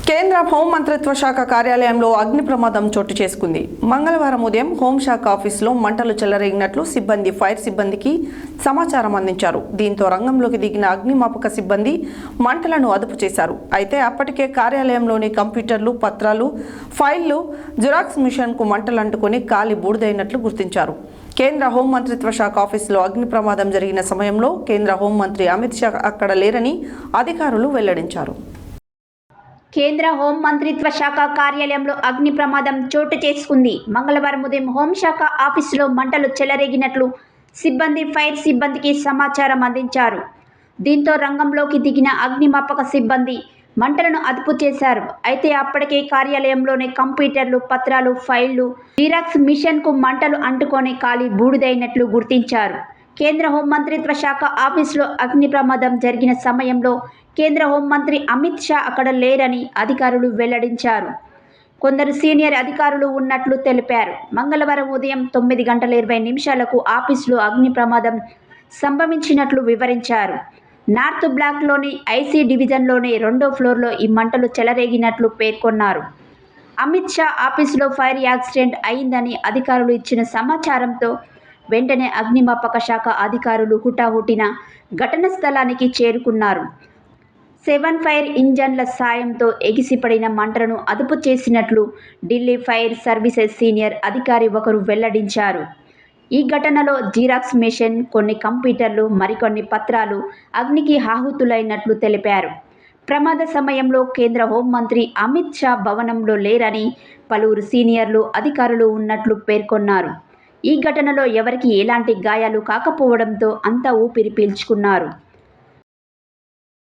కేంద్ర హోంమంత్రిత్వ శాఖ కార్యాలయంలో అగ్ని ప్రమాదం చోటు చేసుకుంది. మంగళవారం ఉదయం హోంశాఖ ఆఫీసులో మంటలు చెలరేగినట్లు ఫైర్ సిబ్బందికి సమాచారం అందించారు. దీంతో రంగంలోకి దిగిన అగ్నిమాపక సిబ్బంది మంటలను అదుపు చేశారు. అయితే అప్పటికే కార్యాలయంలోని కంప్యూటర్లు, పత్రాలు, ఫైళ్లు, జిరాక్స్ మిషన్కు మంటలు అంటుకొని కాలి బూడిదైనట్లు గుర్తించారు. కేంద్ర హోంమంత్రిత్వ శాఖ ఆఫీసులో అగ్ని ప్రమాదం జరిగిన సమయంలో కేంద్ర హోంమంత్రి అమిత్ షా అక్కడ లేరని అధికారులు వెల్లడించారు. కేంద్ర హోంమంత్రిత్వ శాఖ కార్యాలయంలో అగ్ని ప్రమాదం చోటు చేసుకుంది. మంగళవారం ఉదయం హోంశాఖ ఆఫీసులో మంటలు చెలరేగినట్లు ఫైర్ సిబ్బందికి సమాచారం అందించారు. దీంతో రంగంలోకి దిగిన అగ్నిమాపక సిబ్బంది మంటలను అదుపు చేశారు. అయితే అప్పటికే కార్యాలయంలోని కంప్యూటర్లు, పత్రాలు, ఫైళ్లు, జిరాక్స్ మిషన్కు మంటలు అంటుకొని కాలి బూడిదైనట్లు గుర్తించారు. కేంద్ర హోంమంత్రిత్వ శాఖ ఆఫీసులో అగ్ని ప్రమాదం జరిగిన సమయంలో కేంద్ర హోంమంత్రి అమిత్ షా అక్కడ లేరని అధికారులు వెల్లడించారు. కొందరు సీనియర్ అధికారులు ఉన్నట్లు తెలిపారు. మంగళవారం ఉదయం 9:20 ఆఫీసులో అగ్ని ప్రమాదం సంభవించినట్లు వివరించారు. నార్త్ బ్లాక్లోని ఐసీ డివిజన్లోని 2వ ఫ్లోర్లో ఈ మంటలు చెలరేగినట్లు పేర్కొన్నారు. అమిత్ షా ఆఫీసులో ఫైర్ యాక్సిడెంట్ అయిందని అధికారులు ఇచ్చిన సమాచారంతో వెంటనే అగ్నిమాపక శాఖ అధికారులు హుటాహుటిన ఘటన స్థలానికి చేరుకున్నారు. 7 ఫైర్ ఇంజన్ల సాయంతో ఎగిసిపడిన మంటలను అదుపు చేసినట్లు ఢిల్లీ ఫైర్ సర్వీసెస్ సీనియర్ అధికారి ఒకరు వెల్లడించారు. ఈ ఘటనలో జిరాక్స్ మెషిన్, కొన్ని కంప్యూటర్లు, మరికొన్ని పత్రాలు అగ్నికి ఆహుతులైనట్లు తెలిపారు. ప్రమాద సమయంలో కేంద్ర హోంమంత్రి అమిత్ షా భవనంలో లేరని పలువురు సీనియర్లు, అధికారులు ఉన్నట్లు పేర్కొన్నారు. ఈ ఘటనలో ఎవరికీ ఎలాంటి గాయాలు కాకపోవడంతో అంతా ఊపిరి పీల్చుకున్నారు.